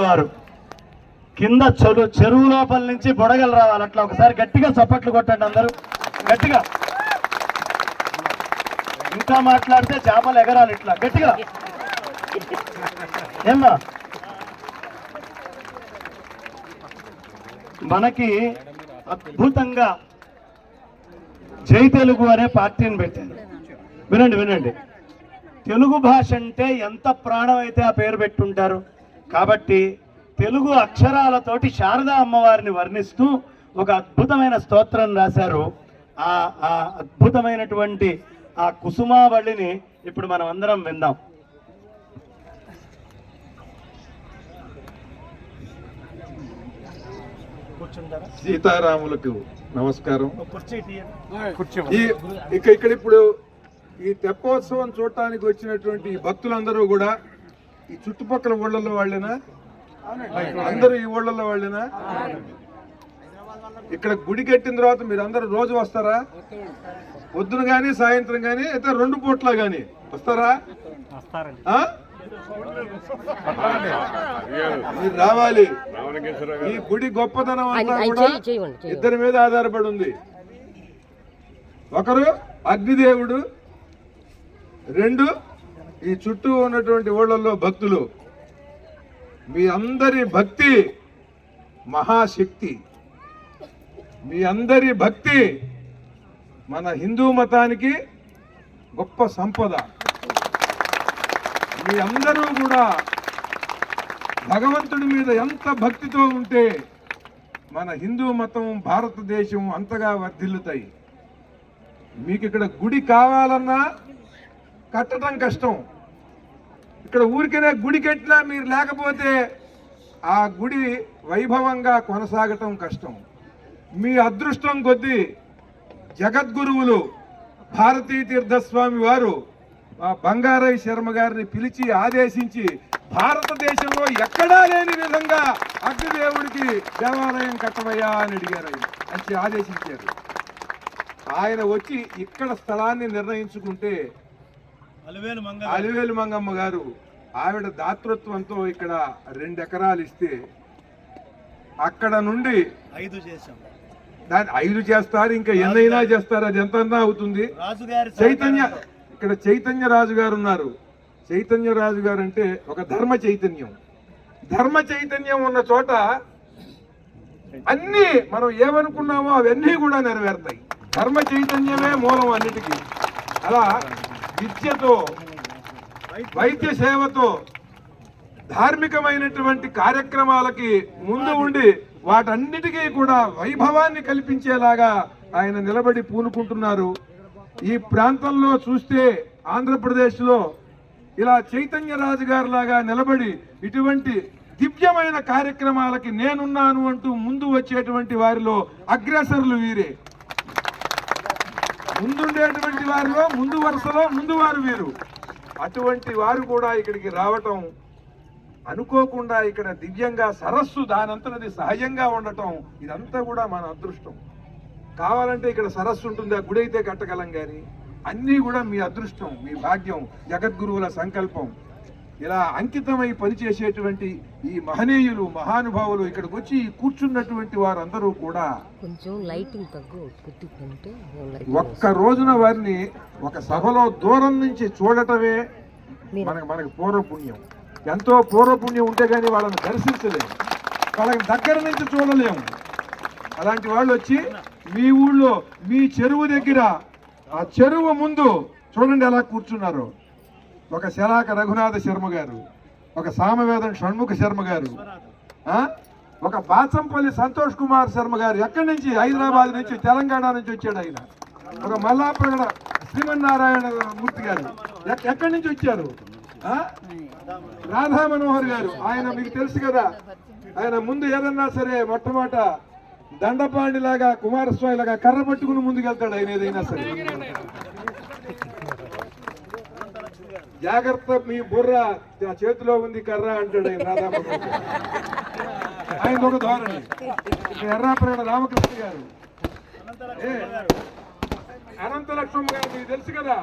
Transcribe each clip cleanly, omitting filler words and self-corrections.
వారు కింద చెరువు లోపల నుంచి బుడగలు రావాలి. అట్లా ఒకసారి గట్టిగా చప్పట్లు కొట్టండి అందరూ గట్టిగా. ఇంకా మాట్లాడితే చేపలు ఎగరాలి ఇట్లా గట్టిగా. ఏమ్మా మనకి అద్భుతంగా జై తెలుగు అనే పార్టీని పెట్టారు. వినండి వినండి, తెలుగు భాష అంటే ఎంత ప్రాణం అయితే ఆ పేరు పెట్టుంటారు. కాబట్టి తెలుగు అక్షరాలతోటి శారదా అమ్మవారిని వర్ణిస్తూ ఒక అద్భుతమైన స్తోత్రం రాశారు. ఆ అద్భుతమైనటువంటి ఆ కుసుమావళిని ఇప్పుడు మనం అందరం విందాం. సీతారాములకు నమస్కారం. ఇక్కడ ఇప్పుడు ఈ తెప్పోత్సవం చూడటానికి వచ్చినటువంటి భక్తులందరూ కూడా ఈ చుట్టుపక్కల ఊళ్ళల్లో వాళ్ళేనా? అందరూ ఈ ఊళ్ళల్లో వాళ్ళేనా? ఇక్కడ గుడి కట్టిన తర్వాత మీరు అందరూ రోజు వస్తారా? పొద్దున గాని సాయంత్రం గాని అయితే 2 పూట్ల గాని వస్తారా? మీరు రావాలి. ఈ గుడి గొప్పతనం అంతా కూడా ఇద్దరి మీద ఆధారపడి ఉంది. ఒకరు అగ్నిదేవుడు, 2 ఈ చుట్టూ ఉన్నటువంటి ఊళ్ళల్లో భక్తులు. మీ అందరి భక్తి మహాశక్తి. మీ అందరి భక్తి మన హిందూ మతానికి గొప్ప సంపద. మీ అందరూ కూడా భగవంతుడి మీద ఎంత భక్తితో ఉంటే మన హిందూ మతం భారతదేశం అంతగా వర్ధిల్లుతాయి. మీకు ఇక్కడ గుడి కావాలన్నా కట్టడం కష్టం. ఇక్కడ ఊరికనే గుడి కట్టినా మీరు లేకపోతే ఆ గుడి వైభవంగా కొనసాగటం కష్టం. మీ అదృష్టం కొద్దీ జగద్గురువులు భారతీ తీర్థస్వామి వారు బంగారయ్య శర్మ గారిని పిలిచి ఆదేశించి భారతదేశంలో ఎక్కడా లేని విధంగా అగ్నిదేవుడికి దేవాలయం కట్టవయ్యా అని అడిగారు. ఆయన ఆదేశించారు. ఆయన వచ్చి ఇక్కడ స్థలాన్ని నిర్ణయించుకుంటే అలివేలు మంగమ్మ గారు ఆవిడ దాతృత్వంతో ఇక్కడ 2 ఎకరాలు ఇస్తే అక్కడ నుండి 5 చేశాం. దాన్ని 5 చేస్తారు, ఇంకా ఎన్నైనా చేస్తారు. అది ఎంత అవుతుంది. ఇక్కడ చైతన్య రాజు గారు ఉన్నారు. చైతన్య రాజు గారు అంటే ఒక ధర్మ చైతన్యం. ధర్మ చైతన్యం ఉన్న చోట అన్ని మనం ఏమనుకున్నామో అవన్నీ కూడా నెరవేరుతాయి. ధర్మ చైతన్యమే మూలం అన్నిటికీ. అలా విద్యతో, వైద్య సేవతో, ధార్మికమైనటువంటి కార్యక్రమాలకి ముందు ఉండి వాటన్నిటికీ కూడా వైభవాన్ని కల్పించేలాగా ఆయన నిలబడి పూనుకుంటున్నారు. ఈ ప్రాంతంలో చూస్తే ఆంధ్రప్రదేశ్లో ఇలా చైతన్య రాజు గారి లాగా నిలబడి ఇటువంటి దివ్యమైన కార్యక్రమాలకి నేనున్నాను అంటూ ముందు వచ్చేటువంటి వారిలో అగ్రసరులు వీరే. ముందుండేటువంటి వారిలో ముందు వరుసలో ముందు వారు వీరు. అటువంటి వారు కూడా ఇక్కడికి రావటం, అనుకోకుండా ఇక్కడ దివ్యంగా సరస్సు దానంతనది సహజంగా ఉండటం, ఇదంతా కూడా మన అదృష్టం. కావాలంటే ఇక్కడ సరస్సు ఉంటుంది, ఆ గుడి అయితే కట్టగలం. కానీ అన్నీ కూడా మీ అదృష్టం, మీ భాగ్యం, జగద్గురువుల సంకల్పం. ఇలా అంకితమై పనిచేసేటువంటి ఈ మహనీయులు, మహానుభావులు ఇక్కడికి వచ్చి కూర్చున్నటువంటి వారందరూ కూడా ఒక్క రోజున వారిని ఒక సభలో దూరం నుంచి చూడటమే మనకి పూర్వపుణ్యం. ఎంతో పూర్వపుణ్యం ఉంటే కానీ వాళ్ళని దర్శించలేము, వాళ్ళకి దగ్గర నుంచి చూడలేము. అలాంటి వాళ్ళు వచ్చి మీ ఊళ్ళో మీ చెరువు దగ్గర, ఆ చెరువు ముందు చూడండి ఎలా కూర్చున్నారు. ఒక శలాక రఘునాథ శర్మ గారు, ఒక సామవేదం షణ్ముఖ శర్మ గారు, ఒక బాచంపల్లి సంతోష్ కుమార్ శర్మ గారు. ఎక్కడి నుంచి? హైదరాబాద్ నుంచి, తెలంగాణ నుంచి వచ్చాడు ఆయన. ఒక మల్లాప్రగడ శ్రీమన్నారాయణ మూర్తి గారు ఎక్కడి నుంచి వచ్చారు? రాధా మనోహర్ గారు, ఆయన మీకు తెలుసు కదా. ఆయన ముందు ఏదన్నా సరే మొట్టమొదట దండపాండి లాగా, కుమారస్వామి లాగా కర్ర పట్టుకుని ముందుకెళ్తాడు ఆయన ఏదైనా సరే. జాగ్రత్త, మీ బుర్ర చేతిలో ఉంది కర్ర అంటాడు ఆయన రాధా మనోహర్. ఆయన ఒక ధోరణి. ఎర్రాప్రగడ రామకృష్ణ గారు, అనంత లక్ష్మమ్మ గారు మీకు తెలుసు కదా.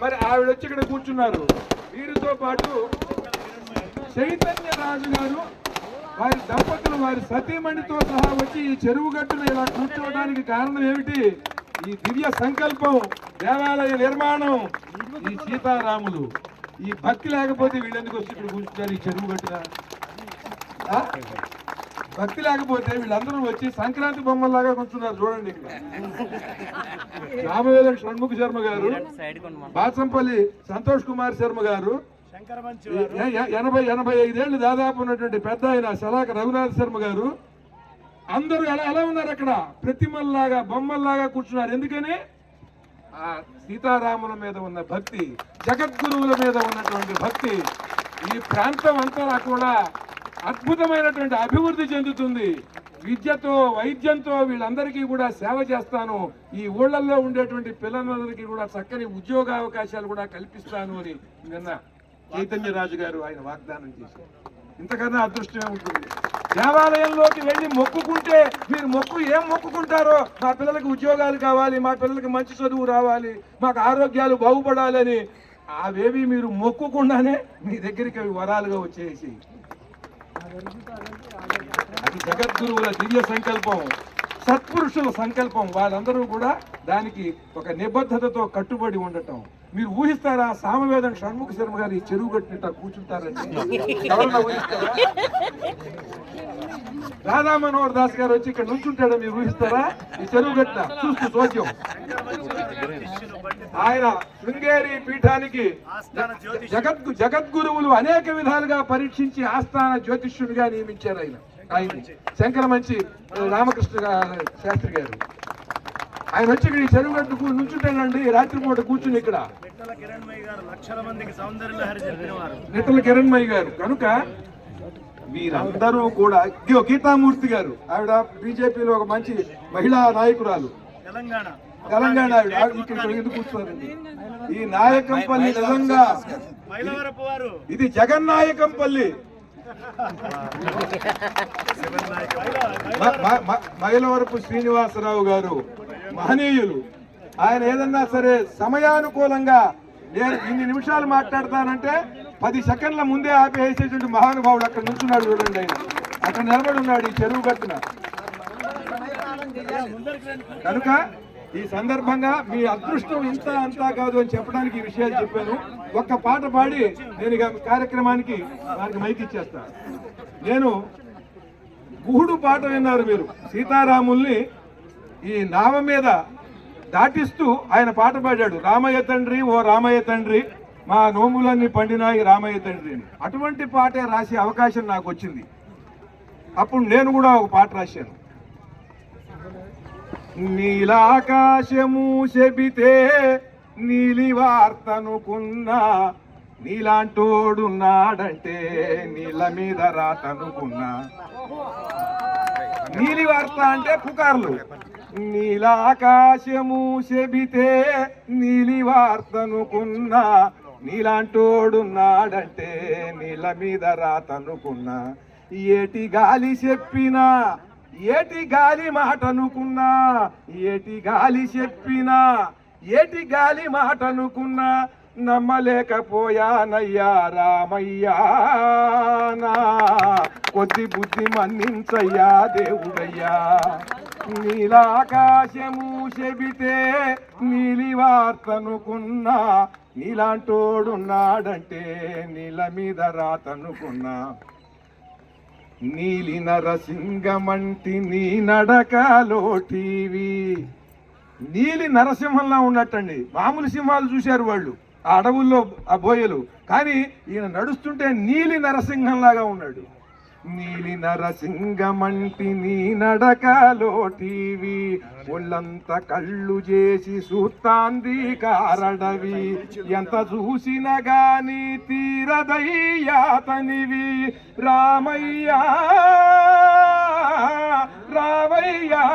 మరి ఆవిడ వచ్చి ఇక్కడ కూర్చున్నారు. వీరితో పాటు చైతన్య రాజు గారు వారి దంపతులు వారి సతీమణితో సహా వచ్చి ఈ చెరువు గట్టున ఇలా కూర్చోవడానికి కారణం ఏమిటి? ఈ దివ్య సంకల్పం, దేవాలయ నిర్మాణం, ఈ సీతారాములు. ఈ భక్తి లేకపోతే వీళ్ళెందుకు వచ్చి ఇక్కడ కూర్చుంటారు ఈ చెరువు గట్టున? భక్తి లేకపోతే వీళ్ళందరూ వచ్చి సంక్రాంతి బొమ్మల్లాగా కూర్చున్నారు. చూడండి, ఇక్కడ రామవేదం షణ్ముఖ శర్మ గారు, బాచంపల్లి సంతోష్ కుమార్ శర్మ గారు, 85 ఏళ్ళు దాదాపు ఉన్నటువంటి పెద్ద ఆయన శలాక రఘునాథ్ శర్మ గారు, అందరూ ఎలా ఉన్నారు అక్కడ? ప్రతిమల్లాగా బొమ్మల్లాగా కూర్చున్నారు. ఎందుకని? ఆ సీతారాముల మీద ఉన్న భక్తి, జగద్గురువుల మీద ఉన్నటువంటి భక్తి. ఈ ప్రాంతం అంతా కూడా అద్భుతమైనటువంటి అభివృద్ధి చెందుతుంది. విద్యతో, వైద్యంతో వీళ్ళందరికీ కూడా సేవ చేస్తాను, ఈ ఊళ్ళల్లో ఉండేటువంటి పిల్లలందరికీ కూడా చక్కని ఉద్యోగ అవకాశాలు కూడా కల్పిస్తాను అని నిన్న చైతన్య రాజు గారు ఆయన వాగ్దానం చేశారు. ఇంతకన్నా అదృష్టమే ఉంటుంది. దేవాలయంలోకి వెళ్ళి మొక్కుకుంటే, మీరు ఏం మొక్కుకుంటారో, మా పిల్లలకి ఉద్యోగాలు కావాలి, మా పిల్లలకి మంచి చదువు రావాలి, మాకు ఆరోగ్యాలు బాగుపడాలని, అవేవి మీరు మొక్కుకుండానే మీ దగ్గరికి అవి వరాలుగా వచ్చేసి, అది జగద్గురువుల దివ్య సంకల్పం, సత్పురుషుల సంకల్పం. వాళ్ళందరూ కూడా దానికి ఒక నిబద్ధతతో కట్టుబడి ఉండటం. మీరు ఊహిస్తారా సామవేదం షణ్ముఖ శర్మ గారు ఈ చెరువు కట్టినట్ట కూర్చుంటారండి? ఎవరన్నా ఊహిస్తారా? రాధా మనోహర్ దాస్ గారు వచ్చి ఇక్కడ నుంచుంటాడా? మీరు ఊహిస్తారా? ఈ చెరువు గట్ట చూస్తూ చోద్యం. ఆయన శృంగేరి పీఠానికి జగద్గురువులు అనేక విధాలుగా పరీక్షించి ఆస్థాన జ్యోతిష్యుడిగా నియమించారు ఆయన శంకరమంచి రామకృష్ణ శాస్త్రి గారు. ఆయన వచ్చి ఇక్కడ ఈ చెరువు గట్టు నుంచుంటాడండి రాత్రిపూట కూర్చుని ఇక్కడ. నిట్టల కిరణ్మయ్య గారు. కనుక వీరందరూ కూడా, గీతామూర్తి గారు, ఆవిడ బీజేపీలో ఒక మంచి మహిళా నాయకురాలు, తెలంగాణ ఆవిడ. ఇక్కడ ఎందుకు కూర్చున్నారండి? ఈ నాయకంపల్లి నిజంగా ఇది జగన్నాయకంపల్లి. మైలవరపు శ్రీనివాసరావు గారు మహనీయులు. ఆయన ఏదన్నా సరే సమయానుకూలంగా, నేను ఇన్ని నిమిషాలు మాట్లాడతానంటే 10 సెకండ్ల ముందే ఆపేసేటువంటి మహానుభావుడు అక్కడ నుంచున్నాడు. చూడండి, ఆయన అక్కడ నిలబడి ఉన్నాడు ఈ చెరువు గట్టున. కనుక ఈ సందర్భంగా మీ అదృష్టం ఇంత అంతా కాదు అని చెప్పడానికి ఈ విషయాలు చెప్పాను. ఒక్క పాట పాడి నేను ఇక కార్యక్రమానికి వారికి మైక్ ఇచ్చేస్తాను. నేను గుహుడు పాట విన్నారు మీరు. సీతారాముల్ని ఈ నావ మీద దాటిస్తూ ఆయన పాట పాడాడు. రామయ్య తండ్రి, ఓ రామయ్య తండ్రి, మా నోములన్నీ పండినాయి రామయ్య తండ్రి అని. అటువంటి పాటే రాసే అవకాశం నాకు వచ్చింది. అప్పుడు నేను కూడా ఒక పాట రాశాను. నీలాకాశము చెబితే నీలి వార్తనుకున్నా, నీలాంటోడున్నాడంటే నీళ్ళ మీద రాతనుకున్నా. నీలి వార్త అంటే పుకార్లు. నీలాకాశము చెబితే నీలి వార్తనుకున్నా, నీలాంటోడున్నాడంటే నీళ్ళ మీద రాతనుకున్నా. ఏటి గాలి చెప్పినా, ఏటి గాలి మాటనుకున్నా, ఏటి గాలి చెప్పినా, ఏటి గాలి మాటనుకున్నా, నమ్మలేకపోయానయ్యా రామయ్యా, నా కొద్ది బుద్ధి మన్నించయ్యా దేవుడయ్యా. నీలాకాశము చెబితే నీలి వార్తనుకున్నా, నీలాంటోడున్నాడంటే నీళ్ళ మీద రాతనుకున్నా. నీలి నరసింహమంటి నీ నడకలో టీవీ. నీలి నరసింహంలా ఉన్నట్టండి. మామూలు సింహాలు చూశారు వాళ్ళు ఆ అడవుల్లో, ఆ బోయలు. కానీ ఈయన నడుస్తుంటే నీలి నరసింహంలాగా ఉన్నాడు. నీలి నరసింహమంటి నీ నడకలో టీవీ, ఒళ్ళంతా కళ్ళు చేసి సూత్తాంది కారడవి, ఎంత చూసినా గాని తీరదయ్యా తనివి. రామయ్యా రామయ్యా,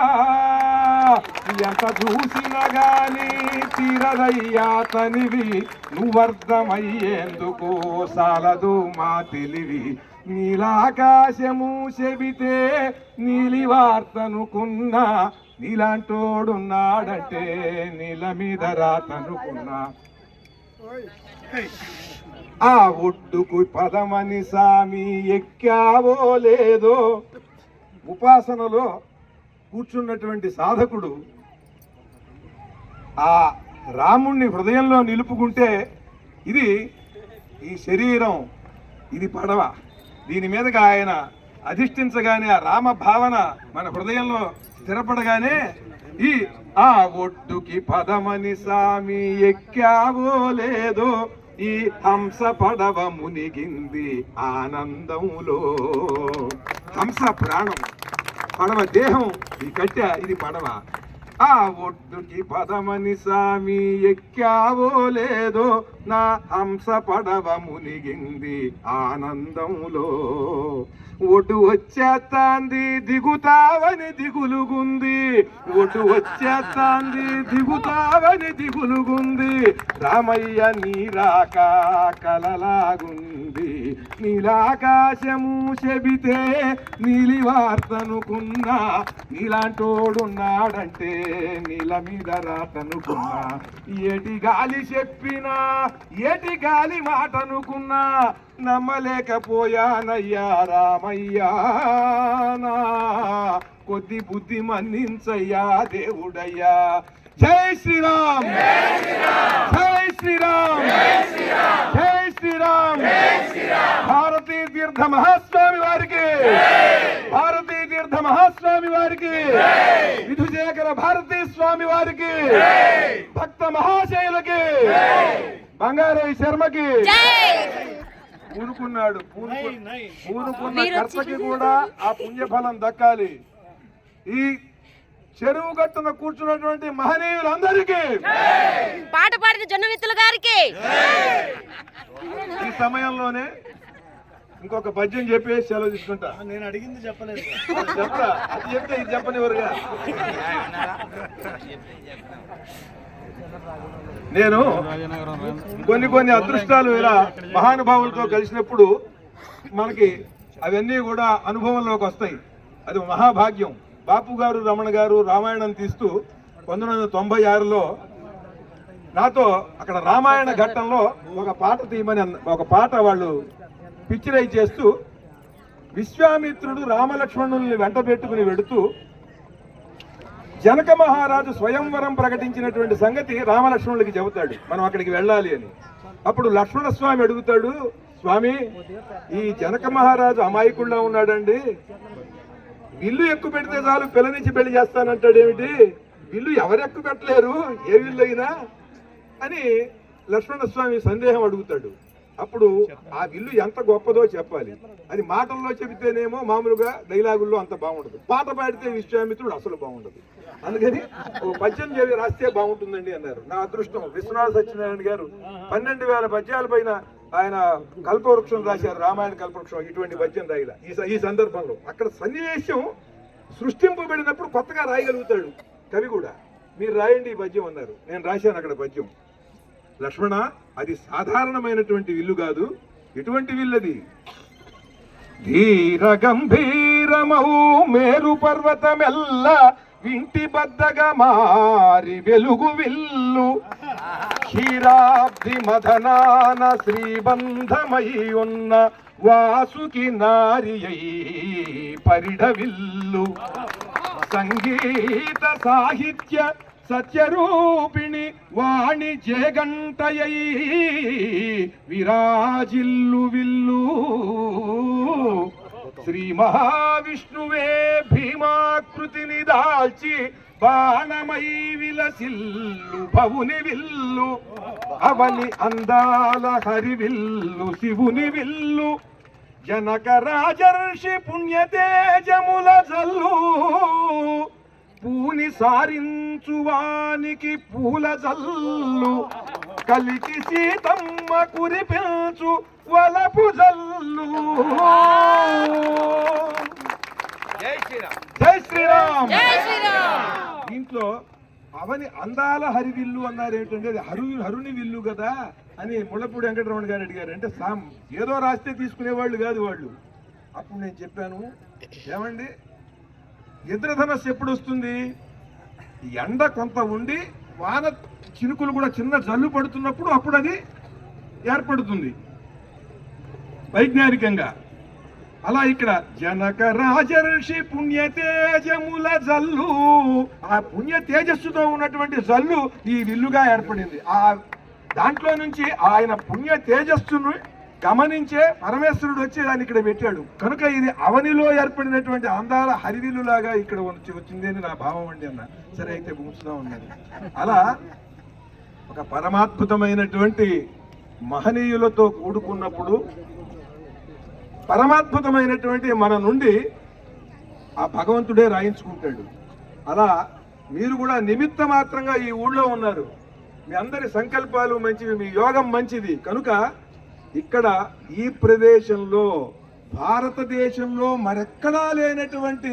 ఎంత చూసినా గాని తీరదయ్యా తనివి, నువ్వర్థమయ్యేందుకు సాలదు మా తెలివి. నీలాకాశము చెబితే నీలి వార్తనుకున్నా, నీలాంటోడున్నాడంటే నీళ్ళ మీద రాతనుకున్నా. ఆ ఒడ్డుకు పదమని సామి ఎక్కావో లేదో. ఉపాసనలో కూర్చున్నటువంటి సాధకుడు ఆ రాముణ్ణి హృదయంలో నిలుపుకుంటే ఇది ఈ శరీరం, ఇది పడవ, దీని మీదగా ఆయన అధిష్ఠించగానే ఆ రామ భావన మన హృదయంలో స్థిరపడగానే ఈ ఆ ఒడ్డుకి పదమని సామి ఎక్కావో లేదో, ఈ హంస పడవ మునిగింది ఆనందంలో. హంస ప్రాణం, పడవ దేహం, ఈ కట్టె ఇది పడవ. ఆ ఒడ్డుకి పదమని సామి ఎక్కావో లేదో, నా హంస పడవ మునిగింది ఆనందంలో. ఒడ్డు వచ్చేస్తాంది దిగుతావని దిగులుగుంది, ఒడ్డు వచ్చేస్తాంది దిగుతావని దిగులుగుంది. రామయ్య నీరాక కలలాగుంది, నీలాకాశము చెబితే నీలి వార్తనుకున్నా, నీలాంటోడున్నాడంటే నీల మీద రాతనుకున్నా. ఏటి గాలి చెప్పినా ఏటి గాలి మాటనుకున్నా, నమ్మలేకపోయానయ్యా రామయ్యా. నా కొద్ది బుద్ధి మన్నించయ్యా దేవుడయ్యా. జై శ్రీరామ్, జై శ్రీరామ్, జై శ్రీరామ్. భారతీ తీర్థ మహాస్వామి వారికి, భారతీ తీర్థ మహాస్వామి వారికి, విధుశేఖర భారతీ స్వామి వారికి, భక్త మహాశైలకి, బంగారయ్య శర్మకి. పూనుకున్నాడు, పూనుకున్న కర్తకి కూడా ఆ పుణ్యఫలం దక్కాలి. ఈ చెరువు గట్టున కూర్చున్నటువంటి మహనీయులందరికీ, పాట పాడిన జొన్నమిత్తుల గారికి. ఈ సమయంలోనే ఇంకొక పద్యం చెప్పేసి సెలవు తీసుకుంటా. నేను అడిగింది చెప్పలేదు, చెప్తా, అది చెప్తే ఇది చెప్పనివరుగా. నేను కొన్ని అదృష్టాలు ఇలా మహానుభావులతో కలిసినప్పుడు మనకి అవన్నీ కూడా అనుభవంలోకి వస్తాయి. అది మహాభాగ్యం. బాపు గారు, రమణ గారు రామాయణం తీస్తూ 1996లో నాతో అక్కడ రామాయణ ఘట్టంలో ఒక పాట తీయమని ఒక పాట వాళ్ళు పిక్చరైజ్ చేస్తూ, విశ్వామిత్రుడు రామలక్ష్మణుల్ని వెంట పెట్టుకుని వెడుతూ జనక మహారాజు స్వయంవరం ప్రకటించినటువంటి సంగతి రామలక్ష్మణులకి చెబుతాడు, మనం అక్కడికి వెళ్ళాలి అని. అప్పుడు లక్ష్మణ స్వామి అడుగుతాడు, స్వామి ఈ జనక మహారాజు అమాయకుల్లా ఉన్నాడండి, విల్లు ఎక్కువ పెడితే చాలు పిల్లనిచ్చి పెళ్లి చేస్తానంటాడు ఏమిటి, విల్లు ఎవరు ఎక్కువ పెట్టలేరు ఏ విల్లు అయినా అని లక్ష్మణస్వామి సందేహం అడుగుతాడు. అప్పుడు ఆ విల్లు ఎంత గొప్పదో చెప్పాలి. అది మాటల్లో చెబితేనేమో మామూలుగా డైలాగుల్లో అంత బాగుండదు, పాట పాడితే విశ్వామిత్రుడు అసలు బాగుండదు. అందుకని ఓ పద్యం చేసి రాస్తే బాగుంటుందండి అన్నారు. నా అదృష్టం విశ్వనాథ సత్యనారాయణ గారు 12,000 పద్యాల పైన ఆయన కల్పవృక్షం రాశారు, రామాయణ కల్పవృక్షం. ఇటువంటి పద్యం రాయల ఈ సందర్భంలో అక్కడ సన్నివేశం సృష్టింపబడినప్పుడు కొత్తగా రాయగలుగుతాడు కవి కూడా. మీరు రాయండి ఈ పద్యం అన్నారు, నేను రాశాను అక్కడ పద్యం. లక్ష్మణ, అది సాధారణమైనటువంటి విల్లు కాదు, ఎటువంటి విల్లది, ధీర గంభీరమౌ మేరు పర్వతమెల్ల వింటి బద్దగా మారి వెలుగు విల్లు, క్షీరాబ్ది మదనాన శ్రీబంధమై ఉన్న వాసుకి నారియై పరిడ విల్లు, సంగీత సాహిత్య సత్యరూపిణి వాణి జయగంటయై విరాజిల్లు విల్లు, శ్రీ మహావిష్ణువే భీమాకృతిని దాల్చి బాణమై విలసిల్లు భవుని విల్లు, అవని అందాల హరివిల్లు శివుని విల్లు, జనక రాజర్షి పుణ్యతేజముల జల్లు, పూని సారించువానికి పూల జల్లు, కలికి సీతమ్మ కురిపించు వలపు జల్లు. జై శ్రీరామ్, జై శ్రీరామ్. దీంట్లో అవని అందాల హరివిల్లు అన్నారు ఏంటంటే అది హరుని విల్లు కదా అని ముళ్ళపూడి వెంకటరమణ గారు అడిగారు. అంటే ఏదో రాస్తే తీసుకునేవాళ్ళు కాదు వాళ్ళు. అప్పుడు నేను చెప్పాను, ఏమండి ఇంద్రధనస్సు ఎప్పుడు వస్తుంది, ఎండ కొంత ఉండి వాన చినుకులు కూడా చిన్న జల్లు పడుతున్నప్పుడు అప్పుడు అది ఏర్పడుతుంది. వైజ్ఞానికంగా. అలా ఇక్కడ జనక రాజర్షి పుణ్యతేజముల జల్లు, ఆ పుణ్య తేజస్సుతో ఉన్నటువంటి జల్లు ఈ విల్లుగా ఏర్పడింది. ఆ దాంట్లో నుంచి ఆయన పుణ్య తేజస్సును గమనించే పరమేశ్వరుడు వచ్చి దాన్ని ఇక్కడ పెట్టాడు. కనుక ఇది అవనిలో ఏర్పడినటువంటి అందాల హరివిల్లులాగా ఇక్కడ వచ్చింది అని నా భావం అండి అన్న. సరే అయితే ఉంచుతా ఉన్నది. అలా ఒక పరమాద్భుతమైనటువంటి మహనీయులతో కూడుకున్నప్పుడు పరమాద్భుతమైనటువంటి మన నుండి ఆ భగవంతుడే రాయించుకుంటాడు. అలా మీరు కూడా నిమిత్త మాత్రంగా ఈ ఊళ్ళో ఉన్నారు. మీ అందరి సంకల్పాలు మంచివి, మీ యోగం మంచిది. కనుక ఇక్కడ ఈ ప్రదేశంలో భారతదేశంలో మరెక్కడా లేనటువంటి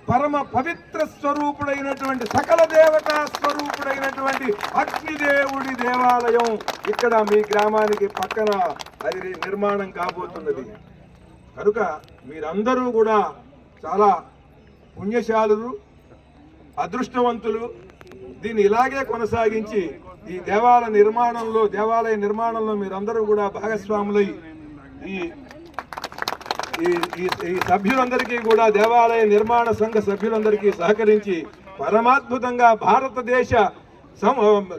పరమ పవిత్ర స్వరూపుడైనటువంటి సకల దేవతా స్వరూపుడైనటువంటి అగ్నిదేవుడి దేవాలయం ఇక్కడ మీ గ్రామానికి పక్కన అది నిర్మాణం కాబోతున్నది. కనుక మీరందరూ కూడా చాలా పుణ్యశాలురు, అదృష్టవంతులు. దీన్ని ఇలాగే కొనసాగించి ఈ దేవాలయ నిర్మాణంలో మీరందరూ కూడా భాగస్వాములై ఈ సభ్యులందరికీ కూడా దేవాలయ నిర్మాణ సంఘ సభ్యులందరికీ సహకరించి పరమాద్భుతంగా భారతదేశ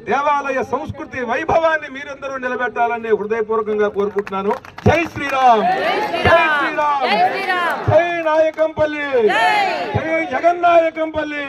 దేవాలయ సంస్కృతి వైభవాన్ని మీరందరూ నిలబెట్టాలని హృదయపూర్వకంగా కోరుకుంటున్నాను. జై శ్రీరామ్, జై శ్రీరామ్, జై నాయకంపల్లి, జై జగన్నాయకంపల్లి.